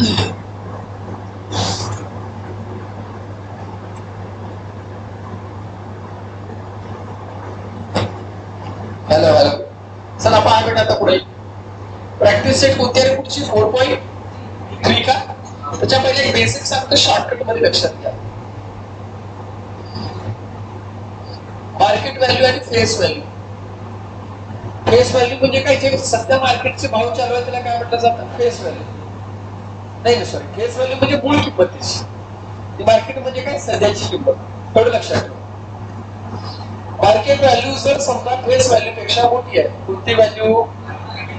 Hello hello. चला पहा बेटा आता पुढे प्रॅक्टिस सेट कोणती आहे पुढची 4.3 का. त्याच्या पहिले एक बेसिक सांगतो शॉर्टकट मध्ये लक्षात घ्या. मार्केट व्हॅल्यू आणि फेस व्हॅल्यू. फेस व्हॅल्यू म्हणजे काय, जे सध्या मार्केटचे भाव चालू आहे त्याला काय म्हटलं जातं, फेस व्हॅल्यू. नाही सॉरी, फेस व्हॅल्यू म्हणजे मूळ किंमत. मार्केट म्हणजे काय, सध्याची किंमत. थोडं लक्षात ठेवा. मार्केट व्हॅल्यू जर समजा फेस व्हॅल्यू पेक्षा मोठी आहे, कोणती व्हॅल्यू,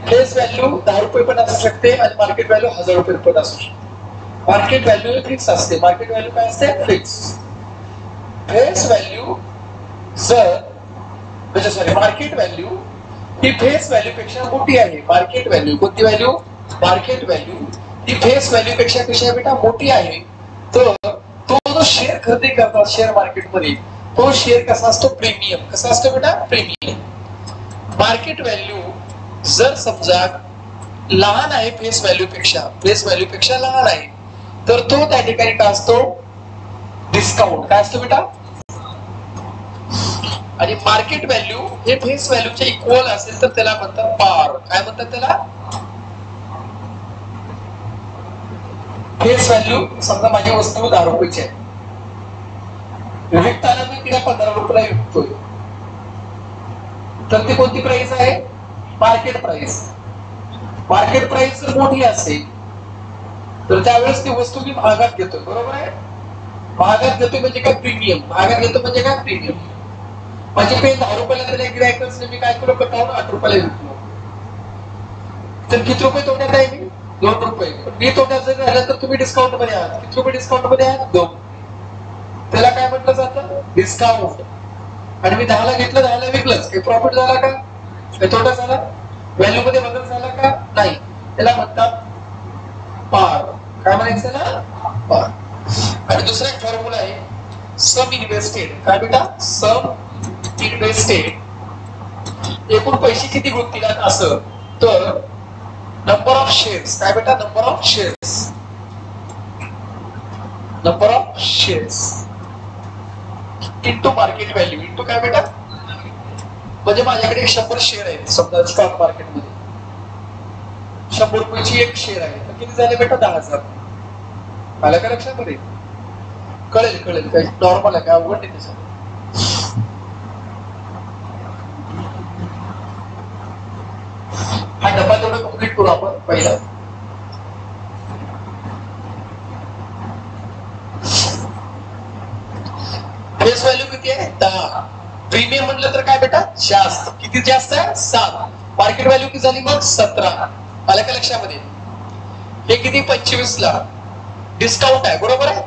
फेस व्हॅल्यू 10 रुपये पण असू शकते आणि मार्केट व्हॅल्यू 1000 रुपये पण असू शकते. मार्केट व्हॅल्यू फिक्स असते. मार्केट व्हॅल्यू काय असते, फिक्स. फेस व्हॅल्यू जर म्हणजे सॉरी मार्केट व्हॅल्यू ही फेस व्हॅल्यू पेक्षा मोठी आहे. मार्केट व्हॅल्यू, कोणती व्हॅल्यू, मार्केट व्हॅल्यू ही फेस व्हॅल्यू पेक्षा कशा बेटा मोठी आहे, तर तो जो शेअर खरेदी करतात शेअर मार्केटमध्ये, तो शेअर कसा असतो, प्रीमियम. कसा असतो बेटा, प्रीमियम. मार्केट व्हॅल्यू जर समजा लहान आहे फेस व्हॅल्यू पेक्षा, फेस व्हॅल्यू पेक्षा लहान आहे, तर तो त्या ठिकाणी काय असतो, डिस्काउंट. काय असतो बेटा, आणि मार्केट व्हॅल्यू हे फेस व्हॅल्यूच्या इक्वल असेल तर त्याला म्हणतात पार. काय म्हणतात त्याला, फेस व्हॅल्यू समजा माझी वस्तू 10 रुपयाची आहे, विकताना मी तिला 15 रुपयाला विकतोय, तर ती कोणती प्राइस आहे, मार्केट प्राइस. मार्केट प्राइस जर मोठी असेल तर त्यावेळेस ती वस्तू मी महागात घेतोय, बरोबर आहे. महागात घेतोय म्हणजे काय, प्रीमियम. महागात घेतो म्हणजे काय, प्रीमियम. माझी पेन 10 रुपयाला दिले गिरायकाने, मी काय केलं, कटावून 8 रुपयाला विकलो, तर किती रुपये तोट्यात आहे मी, 2 रुपये. मी तोट्यात जर झालं तर तुम्ही डिस्काउंट मध्ये आहात. किती रुपये डिस्काउंट मध्ये आहात, 2. त्याला काय म्हटलं जातं, डिस्काउंट. आणि मी 10 ला घेतलं, 10 ला विकलंच, काही प्रॉफिट झाला का, काही तोटा झाला, व्हॅल्यू मध्ये बदल झाला का, नाही. त्याला म्हणतात पार. काय म्हणायचं ना, पार. आणि दुसरा एक फॉर्म्युला आहे सम इन्व्हेस्टेड. काय बेटा, सम इन्व्हेस्टेड. एकूण पैसे किती गुंततील असं, तर नंबर ऑफ शेअर्स. काय बेटा, number of shares. Number of shares into market value. Into काय बेटा, म्हणजे माझ्याकडे 100 शेअर आहेत समजा स्टॉक मार्केटमध्ये, 100 रुपयाची एक शेअर आहे, तर किती झाले बेटा, 10,000. आलं का लक्षामध्ये, कळेल कळेल, काही नॉर्मल आहे, काय अवघड नाही त्याच्यात. हा डबा तेवढा कम्प्लीट करू आपण पहिला. फेस व्हॅल्यू किती आहे, 10. प्रीमियम म्हटलं तर काय बेटा, जास्त. किती जास्त आहे, 7. मार्केट व्हॅल्यू किती झाली मग, 17. आलं का लक्षामध्ये. हे किती, 25 ला डिस्काउंट आहे, बरोबर आहे.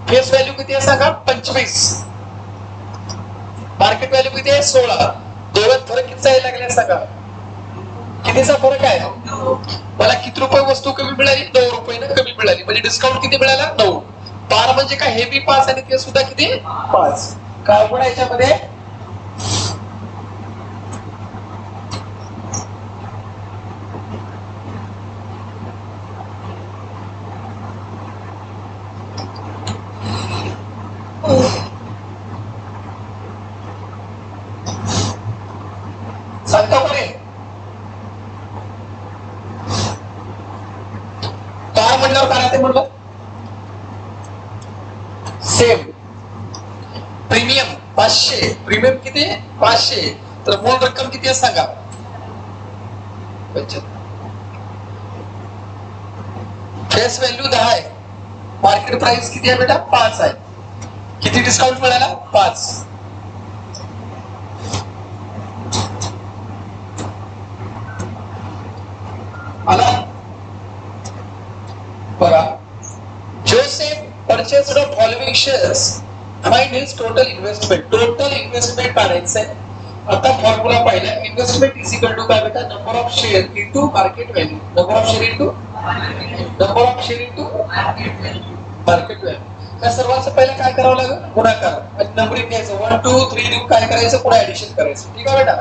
फेस व्हॅल्यू किती आहे सांगा, 25. मार्केट व्हॅल्यू किती आहे, 16. दोघांत फरक किती जायला लागला सांगा, कितीचा फरक आहे. मला किती रुपये वस्तू कमी मिळाली, 9 रुपये कमी मिळाली, म्हणजे डिस्काउंट किती मिळाला, 9. पार म्हणजे काय, हे बी 5 आणि ते सुद्धा किती, 5. काय पण याच्यामध्ये, सांगतो बरे. कार म्हणल्यावर काय राहते म्हणलं, सेम. प्रीमियम 500, प्रीमियम किती, 500. तर मूळ रक्कम किती आहे सांगा, 75. फेस व्हॅल्यू 10 आहे, मार्केट प्राइस किती आहे बेटा, 5 आहे. किती डिस्काउंट मिळाला, 5. आला बघा. Joseph purchased the following shares, find his total investment. Total investment काढायचं आहे. आता फॉर्म्युला पाहिला, इन्व्हेस्टमेंट इज इक्वल टू काय बेटा, number of share into market value. Number of share into number of share into market value. त्या सर्वांचं पहिलं काय करावं लागेल, गुणाकार आणि नंबरिंग घ्यायचं. 1 2 3 देऊन काय करायचं, पुन्हा ऍडिशन करायचं. ठीक आहे बेटा.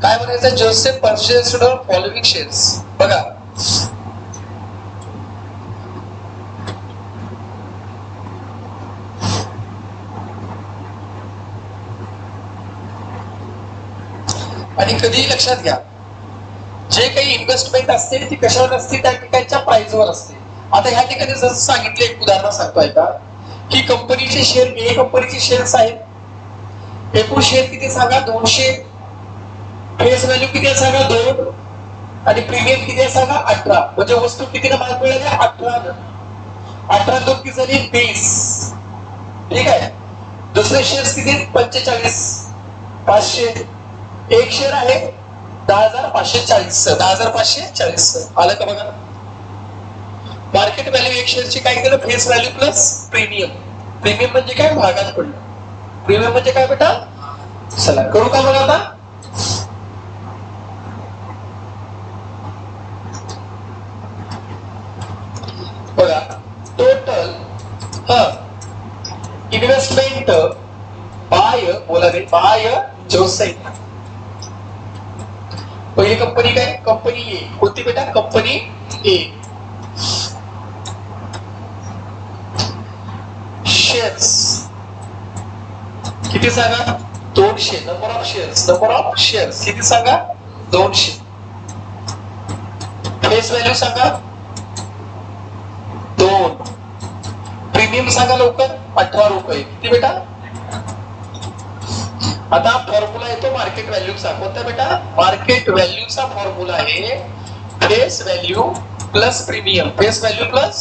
काय म्हणायचं, Joseph purchased the following shares. बघा आणि कधीही लक्षात घ्या, जे काही इन्व्हेस्टमेंट असते ती कशावर असते, त्या ठिकाणच्या प्राइसवर असते. आता ह्या ठिकाणी जसं सांगितलं, एक उदाहरण सांगतोय का, की कंपनीचे शेअर, ए कंपनीचे शेअर्स आहेत, एकूण शेअर किती सांगा, 200, फेस व्हॅल्यू किती आहे सांगा, 2, आणि प्रीमियम किती आहे सांगा, 18. म्हणजे वस्तू कितीने महाग मिळाली, 18. 18 2 किती झाली, 20. ठीक आहे. दुसरे शेअर्स किती, 45, 500. एक शेअर आहे 10,540, 10,540 आलं का बघा. मार्केट व्हॅल्यू एक शेअरची काय केलं, face value plus premium. Premium म्हणजे काय, भागात पडलं. प्रीमियम म्हणजे काय बेटा, चला करू का बघा आता. बघा, टोटल इन्व्हेस्टमेंट बाय, बोला रे, बाय जोसेफ. पहिली कंपनी काय, कंपनी ए. कोणती बेटा, कंपनी ए. शेअर्स किती सांगा, 200. Number of shares, number of shares किती सांगा, 200. फेस व्हॅल्यू सांगा, 2. प्रीमियम सांगा लवकर, 18 रुपये. किती बेटा. आता फॉर्म्युला येतो मार्केट व्हॅल्यूचा. कोणता बेटा, मार्केट व्हॅल्यूचा फॉर्म्युला आहे face value plus premium. Face value plus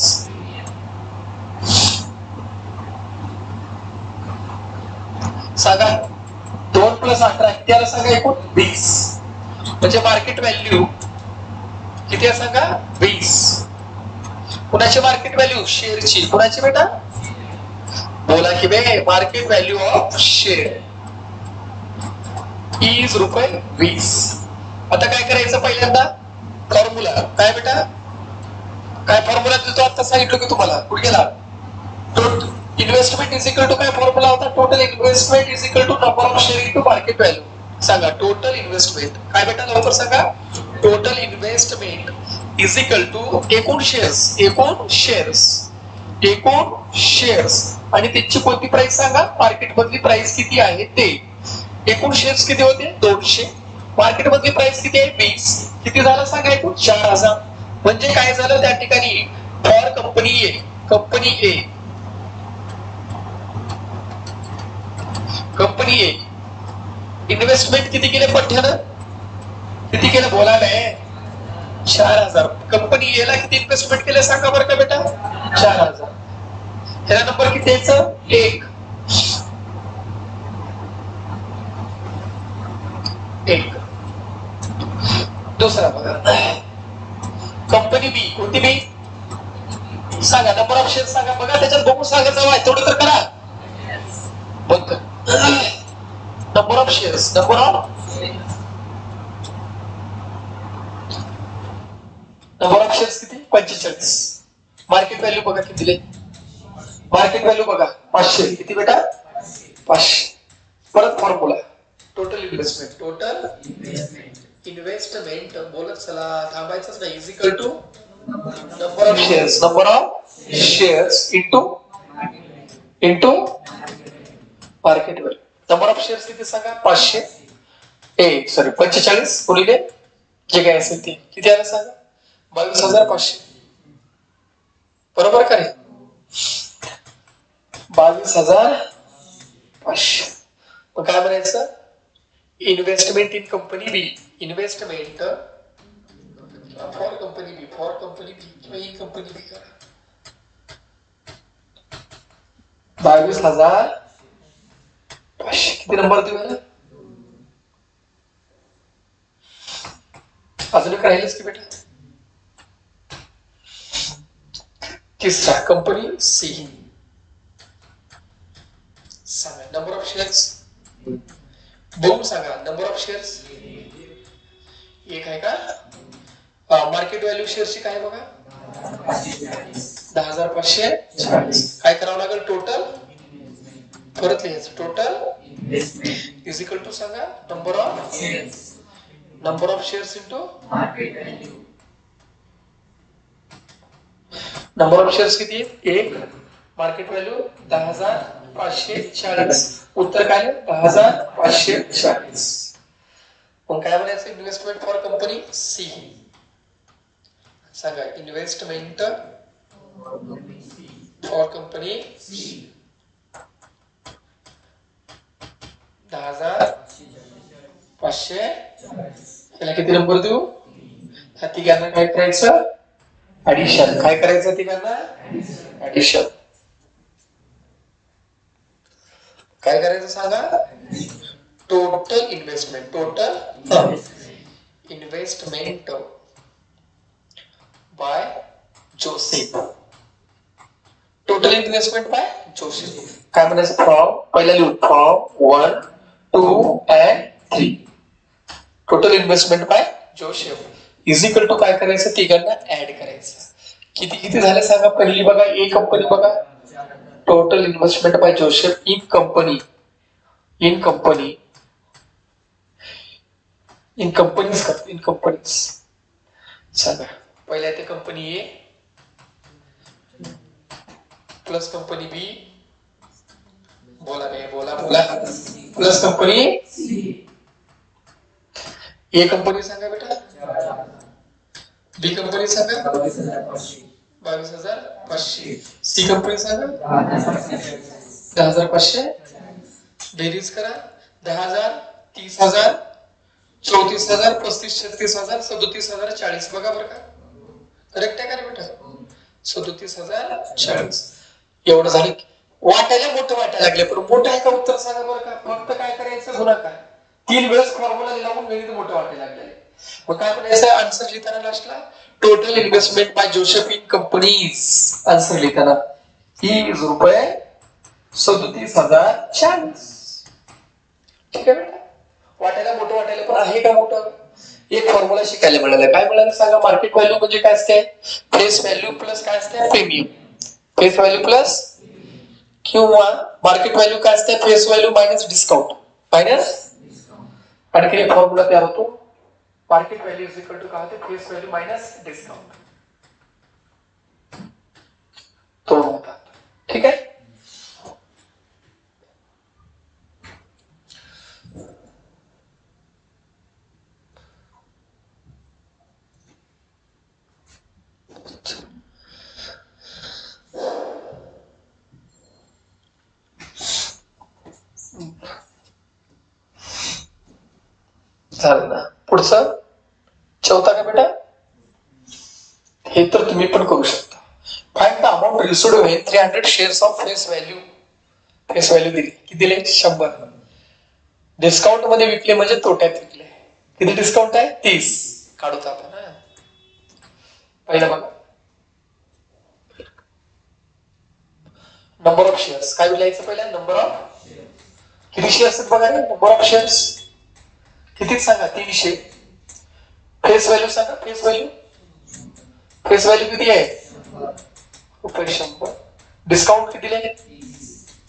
सांगा, 2 + 18 त्याला सांगा एकूण 20. म्हणजे मार्केट व्हॅल्यू किती आहे सांगा, 20. कुणाची मार्केट व्हॅल्यू, शेअरची. कुणाची बेटा, बोला की बे, market value of share is रुपये 20. आता काय करायचं, पहिल्यांदा फॉर्म्युला काय बेटा, काय फॉर्म्युला देतो आता सांगितलं की तुम्हाला, कुठे गेला, total investment is equal to, काय फॉर्म्युला होता, total investment is equal to number of share into market value. सांगा टोटल इन्व्हेस्टमेंट काय बेटा, लवकर सांगा. Total investment is equal to एकूण शेअर्स, एकूण शेअर्स, एकूण शेअर्स आणि त्याची कोणती प्राइस सांगा, मार्केट मधली प्राइस किती आहे ते. एकूण शेअर्स किती होते, 200. मार्केट मधली प्राइस किती आहे, 20. किती झालं सांगा, एकूण 4,000. म्हणजे काय झालं त्या ठिकाणी, for company A, company A, company A investment किती केले पठ्ठ्यानं, किती केलं बोला नाही, 4,000. कंपनी ए ला किती इन्व्हेस्टमेंट केले सांगा बरं का बेटा, 4,000. ह्याला नंबर किती यायचं, 1. दुसरा बघा, कंपनी बी. कोणती बी सांगा, नंबर ऑफ शेअर सांगा. बघा त्याच्यात बघून सांगा, जावा तेवढं तर करा. बघ, number of shares, number of shares किती, 45. मार्केट व्हॅल्यू बघा किती दिले, मार्केट व्हॅल्यू बघा 500. किती बेटा, 500. परत formula, total investment, total investment बोलत चला, थांबायचंच नाही, is equal to number of shares, number of shares into market value. Number of shares किती सांगा, 500. 45 गुणिले जे काय असेल ते किती आलं सांगा, 22,500. बरोबर का रे, 22,500. मग काय म्हणायचं, investment in company B, investment for company B, for company B किंवा इन कंपनी बी करा. 22,500. किती नंबर देऊ, अजून एक राहिलच की बेटा, तिसरा कंपनी सी. सांगा नंबर ऑफ शेअर्स, बघून सांगा नंबर ऑफ शेअर्स. एक आहे का, मार्केट व्हॅल्यू शेअरची काय बघा, 10,540. काय करावं लागेल, टोटल परत लिहायचं, टोटल इज इक्वल टू सांगा number of shares into number of shares किती, 1. Market value 10,540. उत्तर काय, 10,540. मग काय म्हणायचं इन्व्हेस्टमेंट फॉर कंपनी सी. सांगा इन्व्हेस्टमेंट फॉर कंपनी 10,500. त्याला किती नंबर देऊ? ह्या तिघांना काय करायचं? ऍडिशन. काय करायचं तिघांना? ऍडिशन. काय करायचं सांगा? Total investment. Total investment by Joseph. Total investment by Joseph. काय म्हणायचं? फ्रॉम पहिला लिहू from 1, 2 and 3. Total investment by Joseph is equal to काय करायचं? तिघांना ऍड करायचं. किती किती झाले सांगा? पहिली बघा ए कंपनी बघा. Total investment by Joseph in company सांगा. पहिल्या ते company A plus company B. बोला प्लस कंपनी ए कंपनी सांगा बेटा. बी कंपनी सांगा 22,500. सी कंपनी सांगा 10,500. बेरीज करा. 10,000, 30,000, 34,000, 35,000, 36,000, 37,000, 40. बघा बरं का करेक्ट आहे का रे बेटा? 37,040. एवढं झालं. वाटायला मोठं वाटायला लागले पण मोठं आहे का उत्तर सांगा बरं का? फक्त काय करायचं? गुणाकार. 3 वेळेस फॉर्म्युला लावून गणित मोठं वाटायला लागले. मग काय म्हणायचं आन्सर लिहिताना लास्टला? Total investment by Joseph in companies. Answer लिहिताना ₹37,040. ठीक आहे बेटा? वाटायला मोठं वाटायला पण आहे का मोठं? एक फॉर्म्युला शिकायला मिळाला. काय मिळालं सांगा? मार्केट व्हॅल्यू म्हणजे काय असते? फेस व्हॅल्यू प्लस काय असते? प्रीमियम. फेस व्हॅल्यू प्लस किंवा मार्केट व्हॅल्यू काय असते? Face value minus discount. Minus आणखी एक फॉर्म्युला तयार होतो. Market value is equal to काय होते? Face value minus discount. तो होता. ठीक आहे? झालं ना. पुढचं चौथा का बेटा? हे तर तुम्ही पण करू शकता. Find the amount received when 300 shares of face value. Face value दिली. किती दिले? 100. डिस्काउंट मध्ये विकले म्हणजे तोट्यात विकले. किती डिस्काउंट आहे? 30. काढूत आपण. पहिला बघा नंबर ऑफ शेअर्स. काय लिहायचं पहिला? Number of. किती शेअर्स आहेत बघा रे? नंबर ऑफ शेअर्स किती सांगा? 300. फेस व्हॅल्यू सांगा. फेस व्हॅल्यू किती आहे? ₹100. डिस्काउंट किती आहे?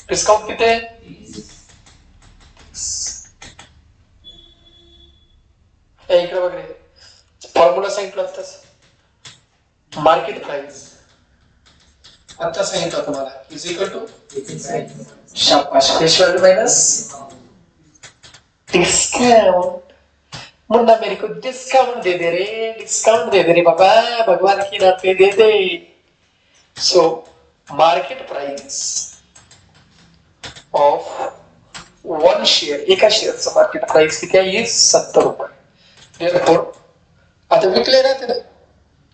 डिस्काउंट किती आहे? इकडे वगैरे फॉर्म्युला सांगितलं आताच. मार्केट प्राइस आता सांगितलं तुम्हाला इज इक्वल टू शाबाश. Face value minus discount. Munna मेरे को डिस्काउंट दे दे रे. डिस्काउंट दे दे रे बाबा. भगवान की नाते दे दे. So market price of 1 share. एका शेअरचं मार्केट प्राइस किती आहे? ₹70. Therefore, आता विकले ना त्याला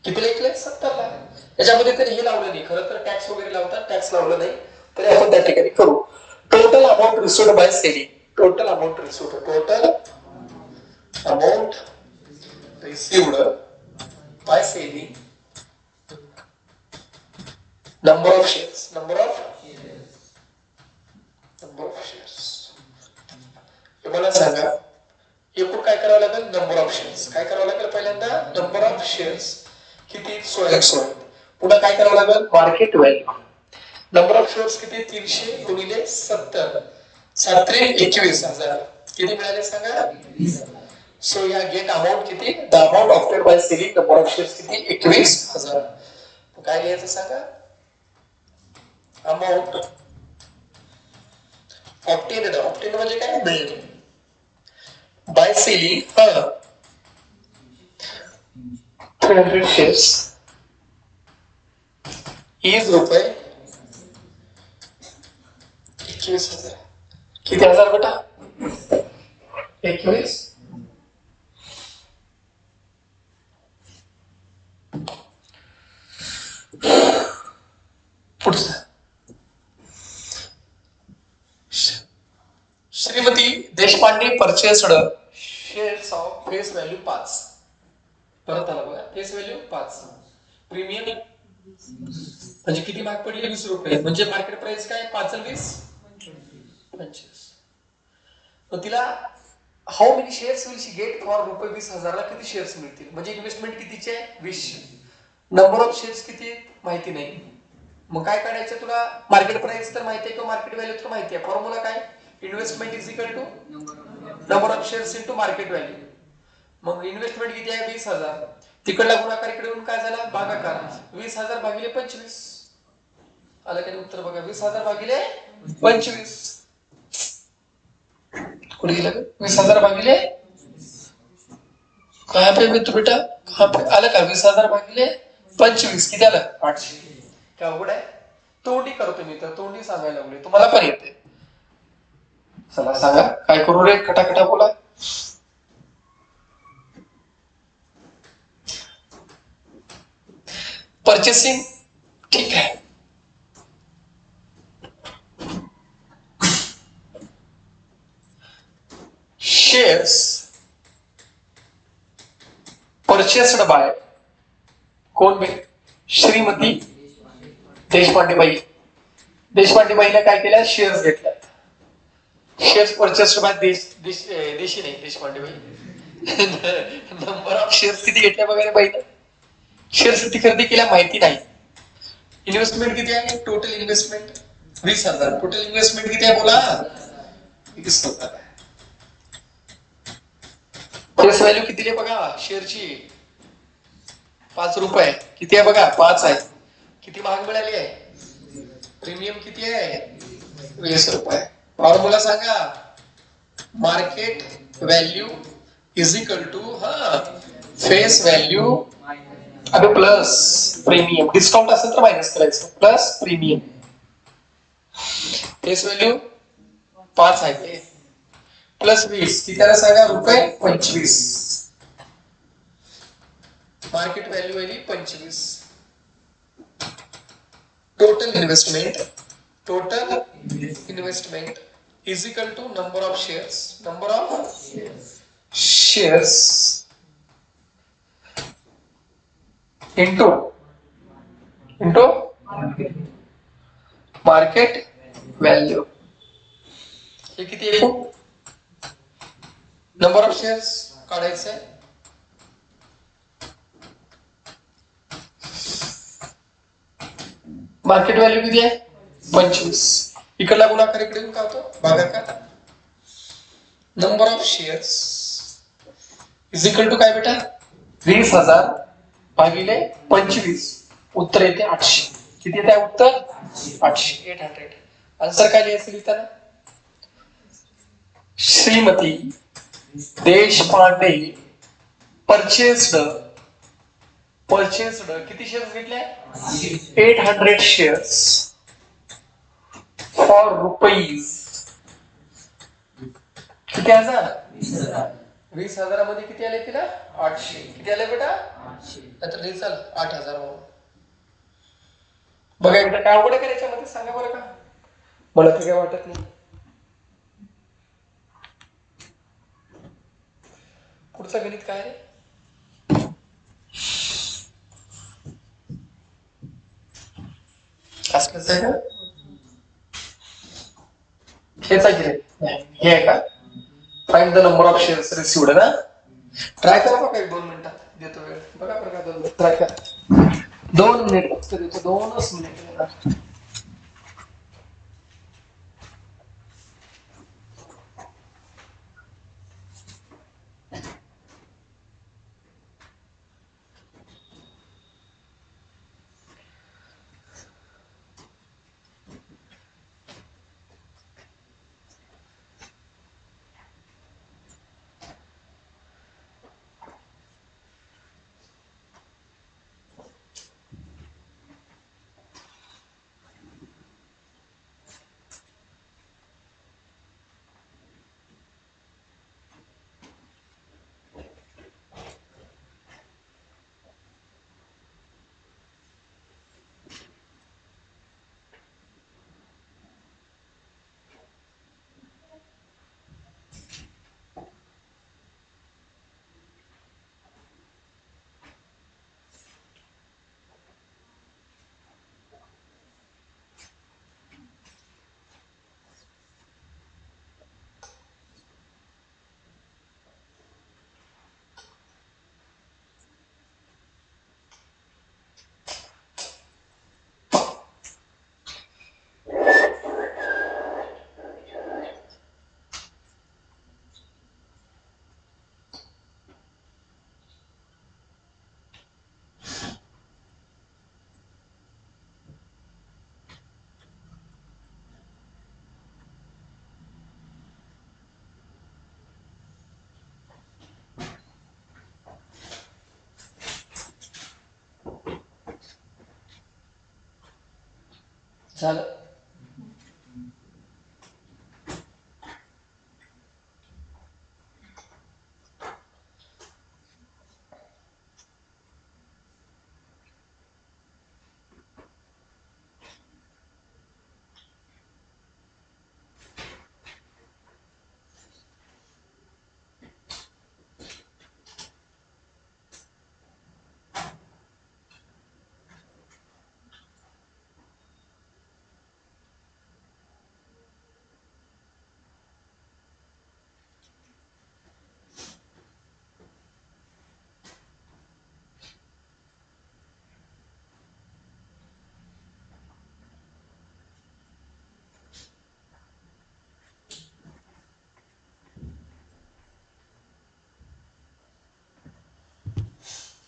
कितीला विकले? 70ला. याच्यामध्ये तरी हे लावलं नाही. खरं तर टॅक्स वगैरे लावतात. टॅक्स लावलं नाही तरी आपण त्या ठिकाणी करू. Total amount received by selling. Total amount received by selling. Number of shares. Number of shares. मला सांगा एकूण काय करावं लागेल? Number of shares. काय करावं लागेल? पहिल्यांदा नंबर ऑफ शेअर्स किती? 16. पुन्हा काय करावं लागेल? Market value. Number of shares किती? 300 गुणिले 70. 7 × 21,000. किती मिळाले सांगा? सो या गेट अमाऊंट किती? The amount obtained by selling number of shares किती? 21,000. काय लिहायचं सांगा? अमाऊंट ऑप्टेन म्हणजे काय? मिळणे. बाय सेलिंग 300 shares is रुपये 21,000. किती हजार बेटा? 21. पुढचं Shrimati Deshpande purchased shares of face value 5. परत आला बघा, फेस व्हॅल्यू 5. प्रीमियम म्हणजे किती महाग पडले? 20 रुपये. म्हणजे मार्केट प्राइस काय? 5 आणि 20 25. मग तिला how many shares will she get for रुपये 20,000 ला किती शेअर्स मिळतील? म्हणजे इन्व्हेस्टमेंट कितीची आहे? 20. नंबर ऑफ शेअर्स किती माहिती नाही. मग काय काढायचं तुला? मार्केट प्राइस तर माहिती आहे किंवा मार्केट व्हॅल्यू तर माहिती आहे. फॉर्म्युला काय? Investment is equal to number of shares into market value. मग इन्व्हेस्टमेंट किती आहे? 20,000. तिकडला गुणाकार इकडे येऊन काय झाला? भागाकार. 20,000 भागिले 25. आलं का उत्तर बघा? 20,000 भागिले 25. कुठे गेलं? 20,000 भागिले कहा पे मित्र बेटा? कहा पे आलं का? 20,000 भागिले 25 किती आलं? 800. काय अवघड आहे? तोंडी करतो मी तर, तोंडी सांगायला लागले. तुम्हाला पण येते. चला सांगा काय करू रे? खटाखटा बोला. परचेसिंग ठीक आहे. शेअर्स परचेस्ड बाय कोण बे? श्रीमती देशपांडे बाई. देशपांडे बाईला काय केलं? शेअर्स घेतल्यात. शेअर्स परचेस्ड बाय देशी नाही देशपांडे बाई. नंबर ऑफ शेअर्स किती घेतल्या बघा बाईने? शेअर्स किती खरेदी केल्या माहिती नाही. इन्व्हेस्टमेंट किती आहे? Total investment 20,000. टोटल इन्व्हेस्टमेंट किती आहे बोला? 20,000. फेस व्हॅल्यू किती आहे बघा शेअरची? 5 रुपये. किती आहे बघा? 5 आहे. किती महाग मिळाली आहे? प्रीमियम किती आहे? 20 रुपये. फॉर्म्युला सांगा. Market value is equal to face value अबे प्लस प्रीमियम. डिस्काउंट असेल तर मायनस करायचं. Plus premium. फेस व्हॅल्यू 5 आहे प्लस 20 किती आला सांगा? रुपये 25. मार्केट व्हॅल्यू आली 25. Total investment is equal to number of shares into market value. हे किती आहे? नंबर ऑफ शेअर्स काढायचं आहे. मार्केट व्हॅल्यू किती आहे? 25. इकडला गुणाकार इकडे येऊन काय होतो? भागाकार. Number of shares is equal to काय बेटा? 20,000 भागिले 25. उत्तर येते 800. किती येते उत्तर? 800. 800. आन्सर काय लिहायचं लिहिताना? श्रीमती देशपांडे परचेस्ड किती शेअर्स घेतले? 800 शेअर्स फॉर रुपीज किती हजार? 20,000 मध्ये किती आले तिला? 800. किती आले बेटा? 800. आता रिझल्ट 8,000 बघा एकदा. काय अवघड आहे याच्यामध्ये सांगा बरं का? मला तर काय वाटत नाही. पुढचं गणित काय रे? असलंच आहे का? हेच आहे हे आहे का? Find the number of shares received ना? ट्राय करा बघा 1-2 मिनिटात. देतो वेळ बघा बरं का? 2 मिनिट ट्राय करा. 2 मिनिट फक्त देतो. 2च मिनिट. झालं.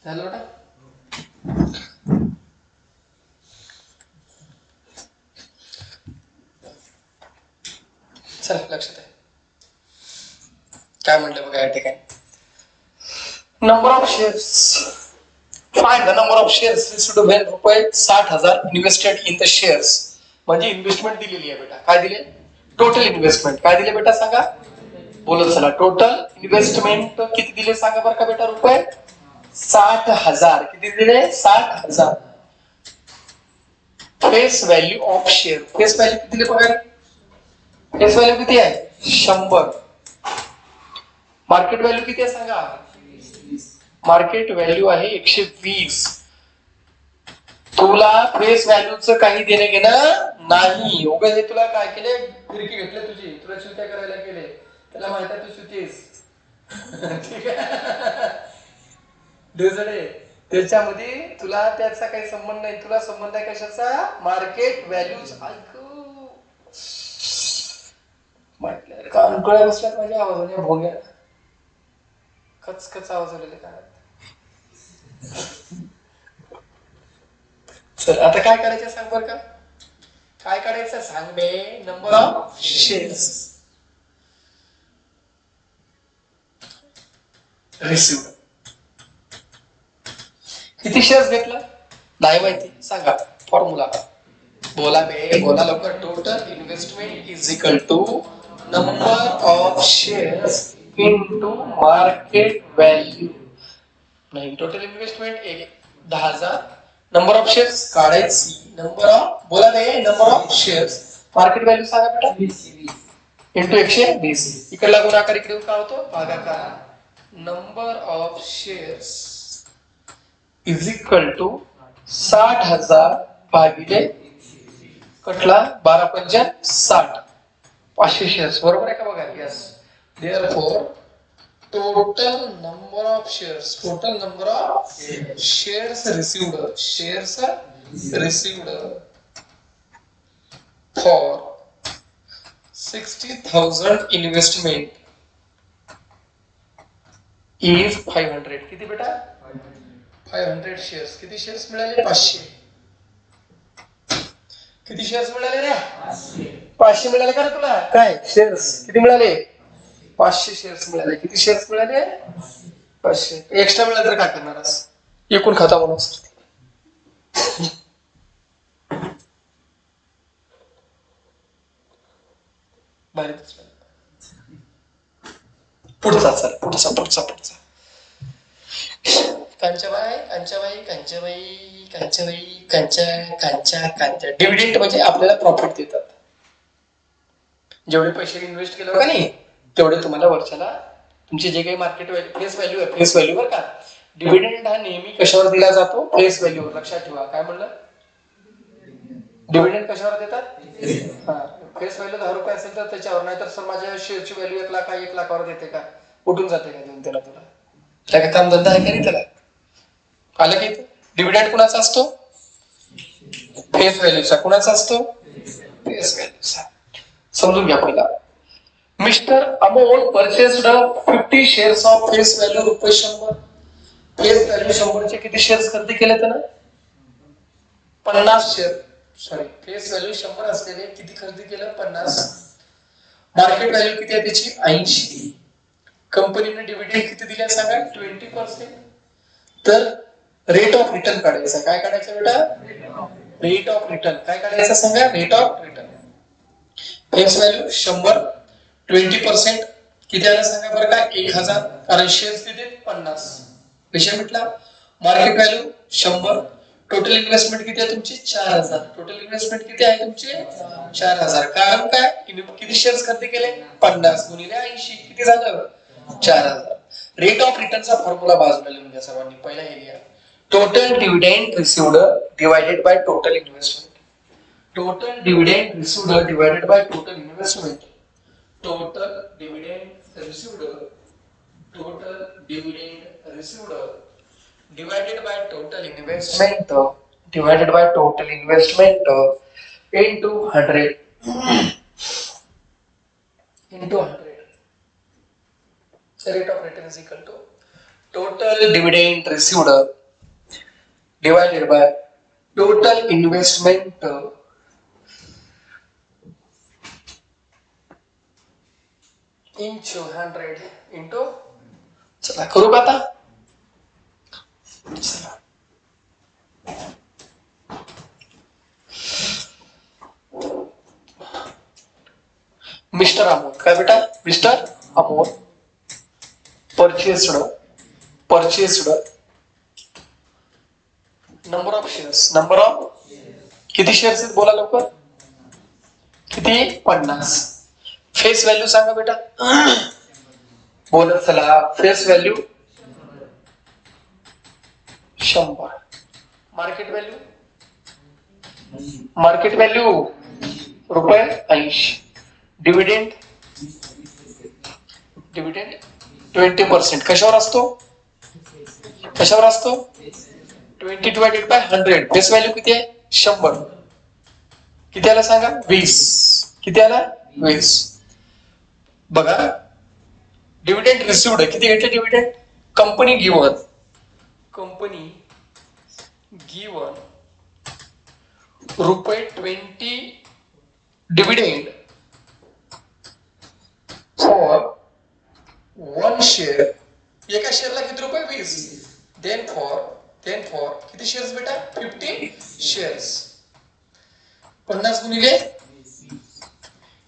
झालं बेटा. चल लक्षात आहे काय म्हटलं बघा या ठिकाणी. Number of shares, find the number of shares received when रुपये 60,000 इन्व्हेस्टेड इन द शेअर्स. म्हणजे इन्व्हेस्टमेंट दिलेली आहे बेटा. काय दिले? Total investment. काय दिले बेटा सांगा? बोलत चला. टोटल इन्व्हेस्टमेंट किती दिले सांगा बरं का बेटा? रुपये 60,000. किती दिले? 60,000. Face value of share. Face value किती दिले बघा? फेस व्हॅल्यू किती आहे? 100. मार्केट व्हॅल्यू किती आहे सांगा? मार्केट व्हॅल्यू आहे 120. तुला फेस व्हॅल्यूचं काही देणे घेणं नाही. उगाच हे तुला काय केले? फिरकी घेतले तुझी, तुला चुत्या करायला केले. त्याला माहित आहे तू चुतीस. ठीक आहे. त्याच्यामध्ये तुला त्याचा काही संबंध नाही. तुला संबंध आहे कशाचा? Market values. ऐकू म्हटलं कान डोळ्या बसल्यात माझ्या आवाजाने. भोग्या कचकच आवाज आलेले काय. चल आता काय करायचं सांग बर का? काय करायचं सांग बे? Number of shares received. किती शेअर्स घेतलं? नाही माहिती. सांगा फॉर्म्युला. बोला बे, बोला लवकर. Total investment is equal to number of shares into market value. नाही, total investment 10,000. Number of shares काढायची. नंबर ऑफ, बोला बे, number of shares. Market value सांगा बेटा? 20 इंटू 120. इकडला गुणाकार इकडे काय होतो? भागाकार. Number of shares is equal to 60,000 भागिले कटला 12 पंच 60. 500 शेअर्स. बरोबर आहे का बघा? Yes. Therefore total number of shares, total number of shares received for 60,000 investment is 500. किती बेटा? 500 शेअर्स. किती शेअर्स मिळाले? 500. किती शेअर्स मिळाले रे? 500 मिळाले का रे तुला? काय शेअर्स किती मिळाले? 500 शेअर्स मिळाले. किती शेअर्स मिळाले? 500. एक्स्ट्रा मिळाले तर काय करणार? एकूण खाता म्हणून. पुढचा चल, पुढचा. कांच्या डिव्हिडंड म्हणजे आपल्याला प्रॉफिट देतात. जेवढे पैसे इन्व्हेस्ट केले का नाही तेवढे तुम्हाला वर्षाला तुमचे जे काही मार्केट फेस व्हॅल्यू आहे, फेस व्हॅल्यू बर का. डिव्हिडंड हा नेहमी कशावर दिला जातो? फेस व्हॅल्यूवर. लक्षात ठेवा. काय म्हणलं? डिव्हिडंड कशावर देतात? फेस व्हॅल्यू 10 रुपये असेल तर त्याच्यावर. नाही तर सर माझ्या शेअरची व्हॅल्यू 1 लाख आहे, 1 लाखावर देते का? उठून जाते का देऊन त्याला? तुला काय काम धंदा आहे का नाही त्याला? आलं की डिव्हिडंड कुणाचा असतो? फेस व्हॅल्यूचा. कुणाचा असतो? फेस व्हॅल्यूचा. समजून घ्या पहिला. Mister Amol purchased 50 shares of face value रुपये 100. फेस व्हॅल्यू 100 चे किती शेअर्स खरेदी केले त्यानं? 50 शेअर. सॉरी, फेस व्हॅल्यू 100 असलेले किती खरेदी केलं? 50. मार्केट व्हॅल्यू किती आहे त्याची? 80. कंपनीने डिव्हिडंड किती दिले सांगा? 20%. तर रेट ऑफ रिटर्न काढायचा. काय काढायचं बेटा? रेट ऑफ रिटर्न काय काढायचं सांगा, rate of return. Face value 100, 20% किती आलं सांगा बरं का, 1000, कारण शेअर्स किती 50. विषय म्हटला. मार्केट व्हॅल्यू 100, टोटल इन्व्हेस्टमेंट किती आहे तुमची 4000. टोटल इन्व्हेस्टमेंट किती आहे तुमची 4000. कारण काय, किती शेअर्स खरेदी केले 50 गुणिले 80 किती झालं 4000. रेट ऑफ रिटर्नचा फॉर्म्युला बाजूला लिहून घ्या सर्वांनी. पहिला हे लिहा, total dividend received divided by total investment. Total dividend received divided by total investment. Total dividend received, total dividend received divided by total investment divided by total investment into 100 into 100. So rate of return is equal to total dividend received divided by total investment into 100 into. चला करू का आता. Mister Amol काय बेटा, mister Amol purchased number of shares, number of किती shares आहेत बोला लवकर, किती 50. फेस व्हॅल्यू सांगा बेटा, बोलत चला. Face value 100. मार्केट व्हॅल्यू रुपये 80. डिव्हिडेंड 20%. कशावर असतो 20 डिवाइडेड बाय 100. फेस व्हॅल्यू किती आहे 100. किती आला सांगा 20. किती आला 20. बघा डिव्हिडेंड रिसिव्ड किती घेतले डिव्हिडेंड, कंपनी गिवन रुपये 20 डिव्हिडेंड फॉर 1 शेअर. एका शेअरला किती रुपये 20. देन फॉर किती शेअर्स बेटा 50 शेअर्स. 50 गुणिले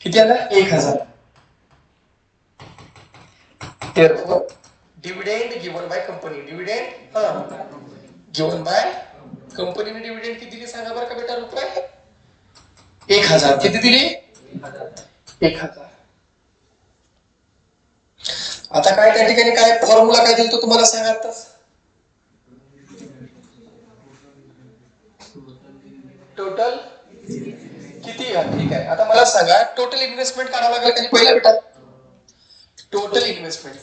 किती आला 1000. Therefore, dividend given by company. Dividend given by company ने dividend किती दिली सांगा बरं का बेटा रुपये 1000. किती दिली 1000. आता काय त्या ठिकाणी काय फॉर्म्युला काय दिलतो तुम्हाला सांगा आता. टोटल किती आहे, ठीक आहे. आता मला सांगा टोटल इन्व्हेस्टमेंट काढावं लागेल का पहिला बेटा. Total investment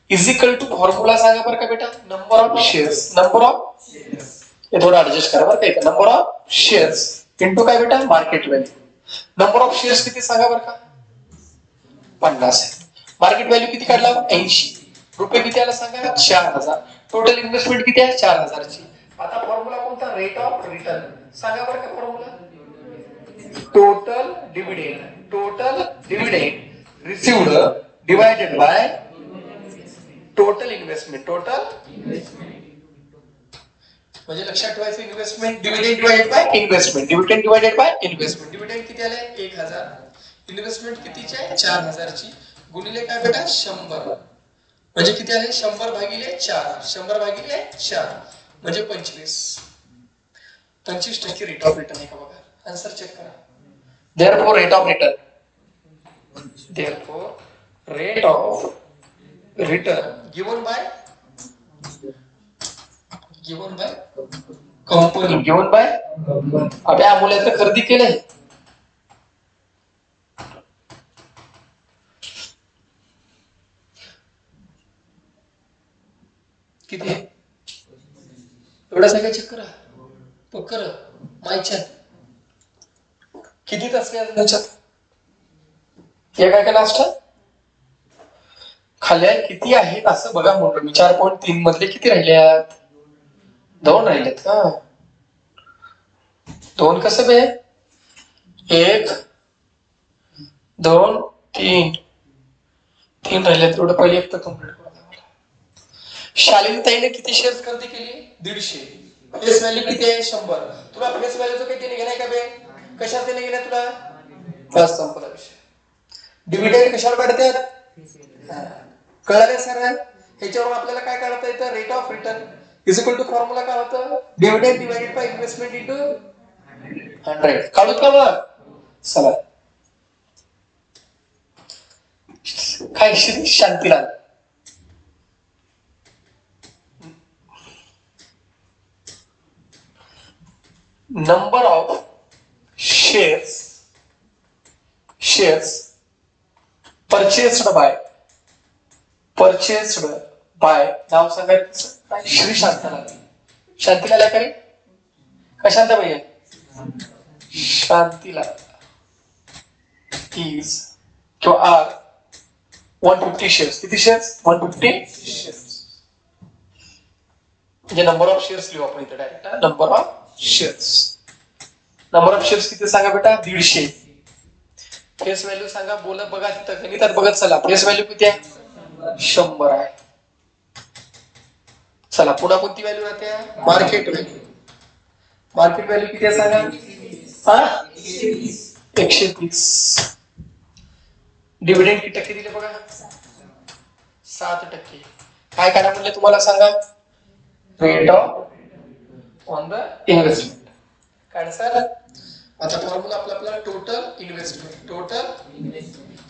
is equal to formula सांगा बरं का बेटा, नंबर ऑफ शेअर्स. हे थोडं ऍडजस्ट करा बरं का. नंबर ऑफ शेअर्स इंटू काय बेटा market value. Number of shares किती सांगा बरं का 50 आहे. मार्केट व्हॅल्यू किती काढला 80. रुपये किती आला सांगा 4000. टोटल इन्व्हेस्टमेंट किती आहे 4000 ची. आता फॉर्म्युला कोणता, रेट ऑफ रिटर्न सांगा बरं का formula. Total dividend received divided by total investment. म्हणजे लक्षात ठेवायचं investment dividend divided by investment. Dividend किती आले 1000. इन्व्हेस्टमेंट कितीची आहे 4000 ची गुणिले काय बेटा 100. म्हणजे किती आले 100 भागिले 4 म्हणजे 25% रेट ऑफ रिटर्न आहे का बघा. आन्सर चेक करा. Therefore rate of return given by company अबे अमोल्याचं खरेदी केलंय किती एवढा सगळं चेक करा पक्कर मायच्या किती तास काय त्याच्यात काय लास्ट खाल्या किती आहेत असं बघा म्हणतो मी. 4.3 मधले किती राहिल्यात 2 राहिलेत का. 2 कसं बे 1 2 3 राहिलेत. तेवढं पहिले एक तर कम्प्लीट करू. शालिनी ताईने किती शेअर्स खरेदी केली 150. फेस व्हॅल्यू किती आहे 100. तुला फेस व्हॅल्यूचं काही देणे घेणे का बे? कशात देणे घेणे तुला? बस संपला विषय. डिव्हिडंड कशावर काढतात? कळलं सर? ह्याच्यावर आपल्याला काय काढता येतं? Rate of return is equal to formula काय होतं? Dividend divided by investment into 100. काढू का मग? चला. काय Shri Shantilal number of shares purchased by नाव सांगायचं काय? श्री शांतीलाल आहे का रे? का शांताबाई आहे? शांतीलाल is किंवा आर 150 shares. किती शेअर्स? 150 शेअर्स. म्हणजे नंबर ऑफ शेअर्स लिहू आपण इथे डायरेक्ट. नंबर ऑफ शेअर्स किती सांगा बेटा? 150. फेस व्हॅल्यू सांगा. बोला बघा तिथं गणितात बघत चला. फेस व्हॅल्यू किती आहे? 100 आहे. चला पुन्हा कोणती व्हॅल्यू राहते? मार्केट व्हॅल्यू किती आहे सांगा? 130. डिव्हिडंड किती टक्के दिले बघा? 7%. काय करा म्हणले तुम्हाला सांगा? Rate of on the investment. काय सर? आता फॉर्म्युला आपला total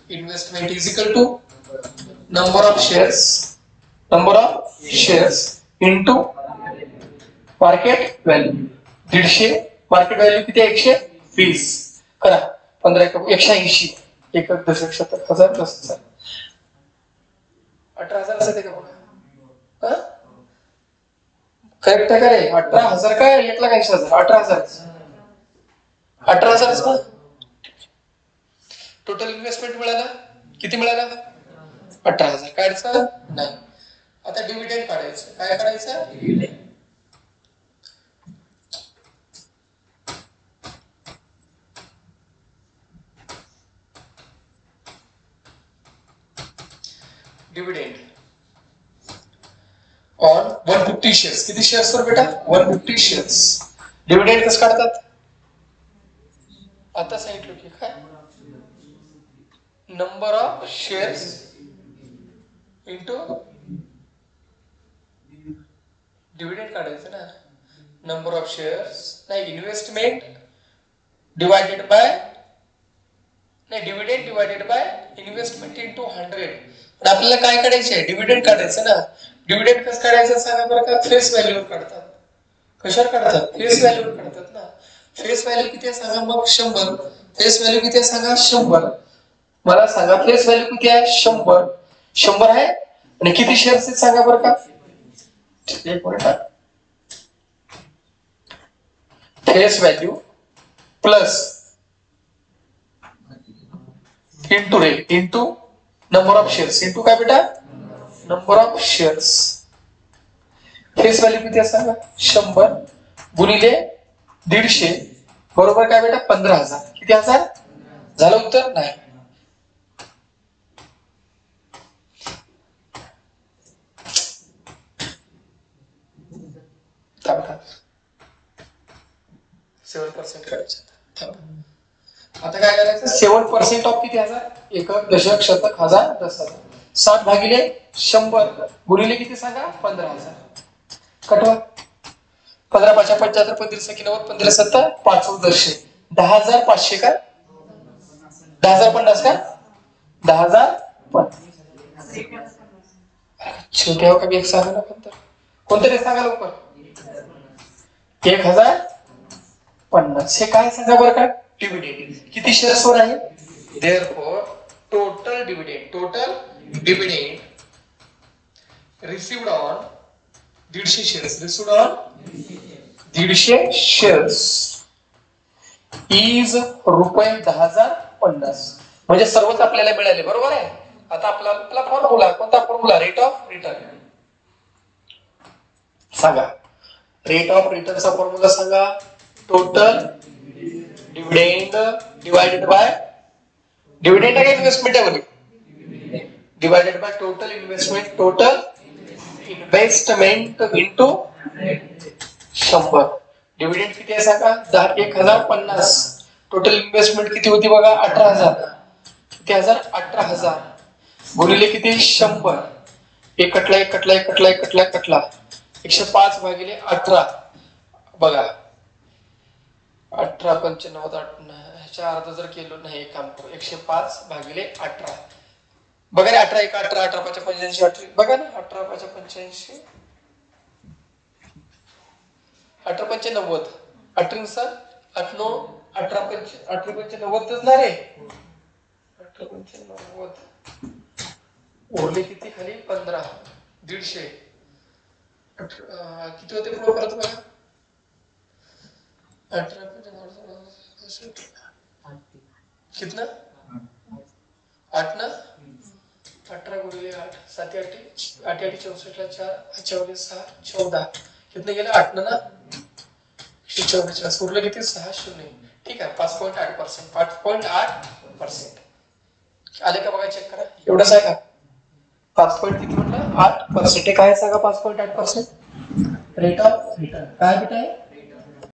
investment is equal to number of shares into market value. 150. Market value किती आहे? 120. करा 15 180. 1,10,70,000 10,000. 18,000 असते का बघा? करेक्ट आहे का रे? 18,000 काय? 1,80,000. 18,000 टोटल इन्व्हेस्टमेंट मिळाला. किती मिळाला? 18,000. काढायचं नाही. आता डिव्हिडंड काढायचं. काय काढायचं? Dividend on 150 shares. किती शेअर्स वर बेटा? 150 शेअर्स. डिव्हिडंड कसं काढतात? आता सांगितलं की काय? Number of shares into dividend काढायचं ना. नंबर ऑफ शेअर्स नाही, इन्व्हेस्टमेंट डिवायडेड बाय नाही, dividend divided by investment into 100. आपल्याला काय काढायचं आहे? डिव्हिडंड काढायचं ना. डिव्हिडंड कसं काढायचं सांगा बरं का? फेस व्हॅल्यूवर काढतात. कशावर काढतात? फेस व्हॅल्यूवर काढतात ना. फेस व्हॅल्यू किती आहे सांगा मग? 100. फेस व्हॅल्यू किती आहे सांगा? 100. मला सांगा फेस व्हॅल्यू किती आहे? 100 आहे. आणि किती शेअर्स आहेत सांगा बरं का? एक minute. Face value plus into number of shares into काय बेटा? Number of shares. Face value किती आहे सांगा? 100 गुणिले 150 बरोबर काय बेटा? 15,000. किती हजार झालं उत्तर? नाही. थांबा 7% करायचं. आता काय करायचं? 7% ऑफ किती हजार? एकक, दशक, शतक, हजार, 10,000. 7 भागिले 100 गुणिले किती सांगा? 15,000. कटवा. 15 5 75 15 90 15 70 5 1400 10,500 का? 10,050 का? 10,050. छोटे हो का? एक सांगा ना फक्त. कोणतरी सांगा लवकर. 1,050. हे काय सांगा बरं का? डिव्हिडंड किती शेअर्स वर आहे? Therefore total dividend received on 150 shares is रुपये 10,050. म्हणजे सर्वच आपल्याला मिळाले. बरोबर आहे. आता आपला फॉर्म्युला कोणता? फॉर्म्युला रेट ऑफ रिटर्न सांगा. रेट ऑफ रिटर्नचा फॉर्म्युला सांगा. Total dividend divided by dividend आहे का इन्व्हेस्टमेंट आहे बोली? Divided by total investment into 100. Dividend किती आहे सांगा? 10,050. टोटल इन्व्हेस्टमेंट किती होती बघा? 18,000. किती हजार? 18,000 गुणिले किती? 100. एक कटला, एक कटला, एक कटला, एक कटला, कटला. 105 भागिले 18 बघा. 18 95 ह्याच्या अर्ध जर केलो नाही, एक काम करू, 105 भागिले 18 बघा रे. 18 1 18 18 5 85 18 बघा ना. 18 5 85 18 5 90 18 सर 8 9 18 5 18 5 90च ना रे. 18 5 90 ओरले किती खाली? 15 150. किती होते पुढे परत बघा? 18 कितना 8 ना. 18 गुणिले 8 7 8 8 8 64 ला 4 14 6 14 कितने गेले? 8 ना 144 उरले किती? 6 0. ठीक आहे. 5.8%. 5.8% आले का बघा? चेक करा. एवढंच आहे का? 5 पॉईंट किती म्हटलं? 8%. काय सांगा? 5.8% रेट ऑफ रिटर्न काय बेटा आहे?